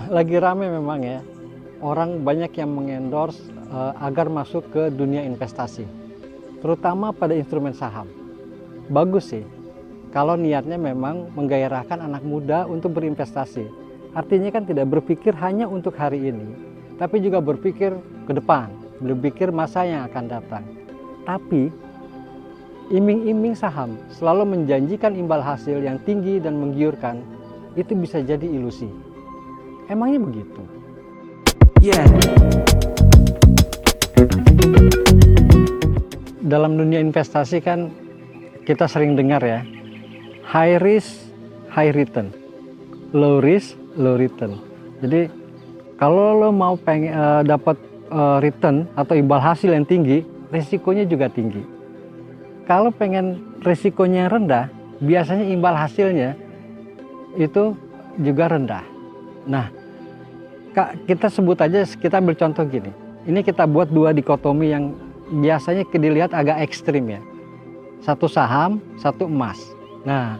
Lagi rame memang ya, orang banyak yang mengendorse agar masuk ke dunia investasi, terutama pada instrumen saham. Bagus sih, kalau niatnya memang menggairahkan anak muda untuk berinvestasi. Artinya kan tidak berpikir hanya untuk hari ini, tapi juga berpikir ke depan, berpikir masa yang akan datang. Tapi iming-iming saham selalu menjanjikan imbal hasil yang tinggi dan menggiurkan, itu bisa jadi ilusi. Emangnya begitu? Yeah. Dalam dunia investasi kan kita sering dengar ya, high risk, high return, low risk, low return. Jadi kalau lo mau dapat return atau imbal hasil yang tinggi, risikonya juga tinggi. Kalau pengen risikonya yang rendah, biasanya imbal hasilnya itu juga rendah. Nah, kita sebut aja, kita ambil contoh gini. Ini kita buat dua dikotomi yang biasanya dilihat agak ekstrim ya. Satu saham, satu emas. Nah,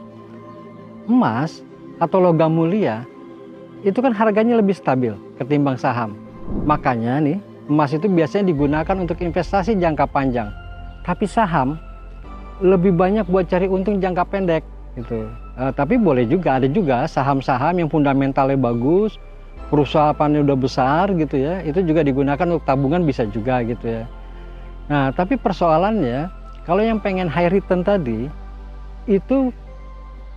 emas atau logam mulia itu kan harganya lebih stabil ketimbang saham. Makanya nih, emas itu biasanya digunakan untuk investasi jangka panjang. Tapi saham lebih banyak buat cari untung jangka pendek gitu. Tapi boleh juga, ada juga saham-saham yang fundamentalnya bagus, perusahaannya udah besar gitu ya, itu juga digunakan untuk tabungan bisa juga gitu ya. Nah, tapi persoalannya kalau yang pengen high return tadi itu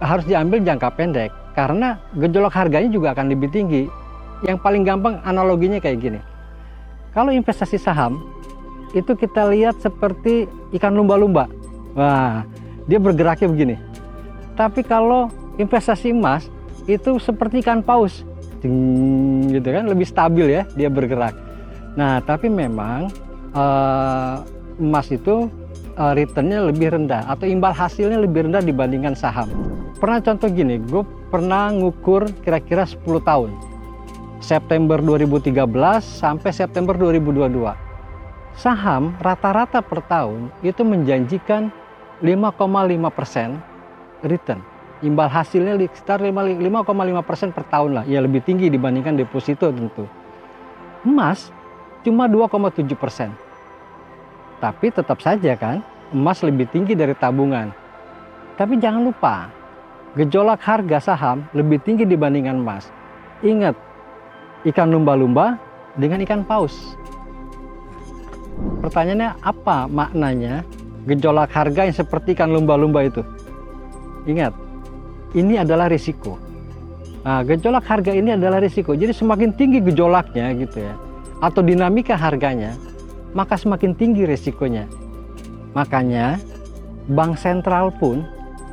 harus diambil jangka pendek karena gejolak harganya juga akan lebih tinggi. Yang paling gampang analoginya kayak gini. Kalau investasi saham itu kita lihat seperti ikan lumba-lumba. Wah, dia bergeraknya begini. Tapi kalau investasi emas itu seperti ikan paus. Gitu kan, lebih stabil ya dia bergerak. Nah, tapi memang emas itu returnnya lebih rendah atau imbal hasilnya lebih rendah dibandingkan saham. Pernah contoh gini, gue pernah ngukur kira-kira 10 tahun. September 2013 sampai September 2022. Saham rata-rata per tahun itu menjanjikan 5,5% return. Imbal hasilnya sekitar 5,5% per tahun lah. Ya lebih tinggi dibandingkan deposito tentu. Emas cuma 2,7%. Tapi tetap saja kan emas lebih tinggi dari tabungan. Tapi jangan lupa, gejolak harga saham lebih tinggi dibandingkan emas. Ingat, ikan lumba-lumba dengan ikan paus. Pertanyaannya apa maknanya gejolak harga yang seperti ikan lumba-lumba itu? Ingat, ini adalah risiko. Nah, gejolak harga ini adalah risiko. Jadi semakin tinggi gejolaknya gitu ya, atau dinamika harganya, maka semakin tinggi risikonya. Makanya bank sentral pun,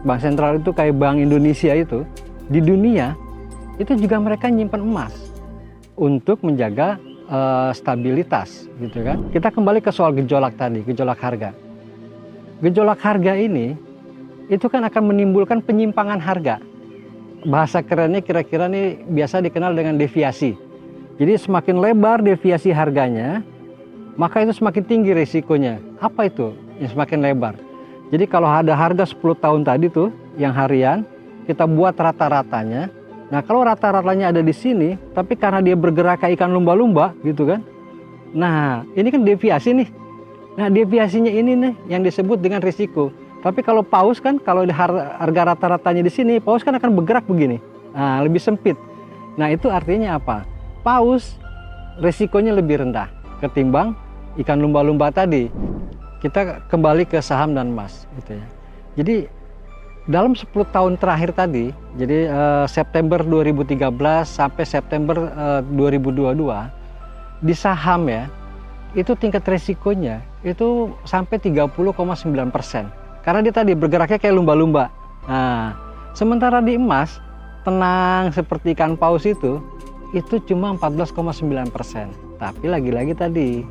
bank sentral itu kayak Bank Indonesia itu, di dunia itu juga mereka nyimpan emas untuk menjaga stabilitas gitu kan. Kita kembali ke soal gejolak tadi, gejolak harga. Gejolak harga ini itu kan akan menimbulkan penyimpangan harga. Bahasa kerennya kira-kira nih biasa dikenal dengan deviasi. Jadi semakin lebar deviasi harganya, maka itu semakin tinggi risikonya. Apa itu yang semakin lebar? Jadi kalau ada harga 10 tahun tadi tuh yang harian, kita buat rata-ratanya. Nah, kalau rata-ratanya ada di sini, tapi karena dia bergerak kayak ikan lumba-lumba gitu kan. Nah, ini kan deviasi nih. Nah, deviasinya ini nih yang disebut dengan risiko. Tapi kalau paus kan, kalau harga rata-ratanya di sini, paus kan akan bergerak begini. Nah, lebih sempit. Nah, itu artinya apa? Paus risikonya lebih rendah ketimbang ikan lumba-lumba tadi. Kita kembali ke saham dan emas gitu ya. Jadi dalam 10 tahun terakhir tadi, jadi September 2013 sampai September 2022, di saham ya, itu tingkat resikonya itu sampai 30,9%. Karena dia tadi bergeraknya kayak lumba-lumba. Nah, sementara di emas, tenang seperti ikan paus itu cuma 14,9%. Tapi lagi-lagi tadi,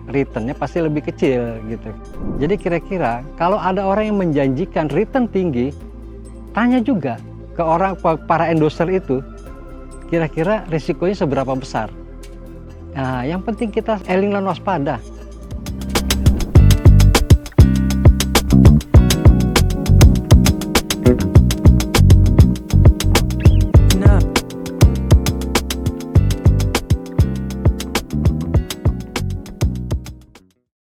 returnnya pasti lebih kecil gitu. Jadi kira-kira kalau ada orang yang menjanjikan return tinggi, tanya juga ke para endorser itu, kira-kira risikonya seberapa besar. Nah, yang penting kita eling lan waspada.